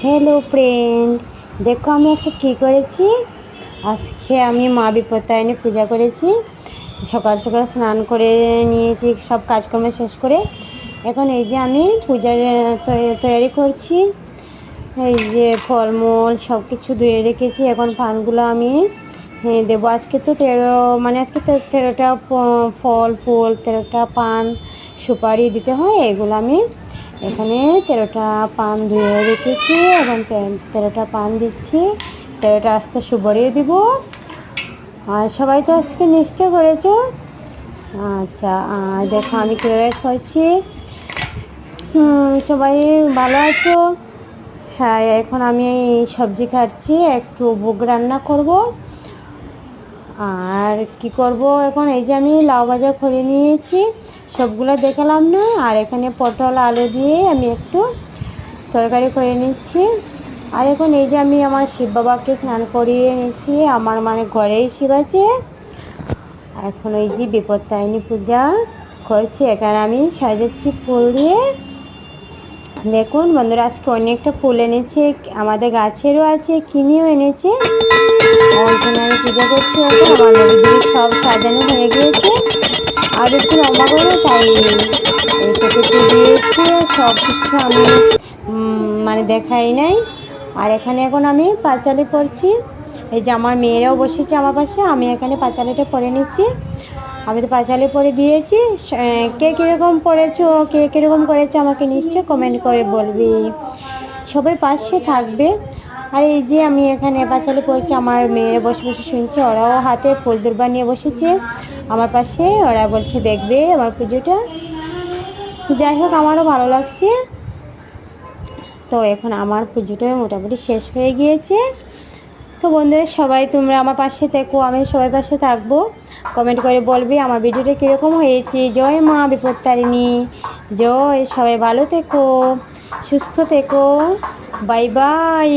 Hello friend, দেখো আমি আজকে কী করেছি। আজকে আমি মা বিপত্তারিণী পূজা করেছি। সকাল সকাল স্নান করে নিয়েছি, সব কাজকর্ম শেষ করে এখন এই যে আমি পূজার তৈরি করছি। এই যে ফলমূল সব কিছু ধুয়ে রেখেছি, এখন পানগুলো আমি দেবো। আজকে তো আজকে তো 13টা ফল ফুল, 13টা পান সুপারি দিতে হয়। এগুলো আমি এখানে 13টা পান ধুয়ে রেখেছি, এখন 13টা পান দিচ্ছি। 13টা আস্তে সুপারিও দিব। আর সবাই তো আজকে নিশ্চয় করেছো। আচ্ছা, আর দেখো আমি কীভাবে করছি। সবাই ভালো আছো? হ্যাঁ, এখন আমি সবজি কাটছি, একটু ভোগ রান্না করব। আর কি করব এখন, এই যে আমি লাউ ভাজা করে নিয়েছি, সবগুলো দেখালাম না। আর এখানে পটল আলু দিয়ে আমি একটু তরকারি করে নিচ্ছি। আর এখন এই যে আমি আমার শিব বাবাকে স্নান করিয়ে নিচ্ছি, আমার ঘরেই শিব আছে। এখন এই যে বিপত্তারিণী পূজা করছি, এখানে আমি সাজাচ্ছি ফুল দিয়ে। দেখুন বন্ধুরা, আজকে অনেকটা ফুল এনেছে, আমাদের গাছেরও আছে, কিনেও এনেছে। ওইখানে আমি পূজা করছি। এখন আমার নদীগুলি সব সাজানো হয়ে গিয়েছে, আরও ছিল অমাগরও, তাই এইটুকু দিয়েছি। সব কিছু আমি দেখাই নাই। আর এখানে এখন আমি পাঁচালি পড়ছি। এই যে আমার মেয়েরাও বসেছে আমার পাশে, আমি এখানে পাঁচালিটা পরে নিচ্ছি। আমি তো পাঁচালি পরে দিয়েছি। কে কীরকম পড়েছো, কে কীরকম করেছো আমাকে নিশ্চয় কমেন্ট করে বলবি, সবাই পাশে থাকবে। আর এই যে আমি এখানে পাঁচালি পড়ছি, আমার মেয়েরা বসে বসে শুনছে, ওরাও হাতে ফুল দুর্বা নিয়ে বসেছে আমার পাশে, ওরা বলছে দেখবে আমার পুজোটা। যাই হোক, আমারও ভালো লাগছে। তো এখন আমার পুজোটা মোটামুটি শেষ হয়ে গিয়েছে। তো বন্ধুরা, সবাই তোমরা আমার পাশে থেকো, আমি সবাই পাশে থাকবো। কমেন্ট করে বলবি আমার ভিডিওটা কীরকম হয়েছে। জয় মা বিপত্তারিণী জয়। সবাই ভালো থেকো, সুস্থ থেকো। Bye bye.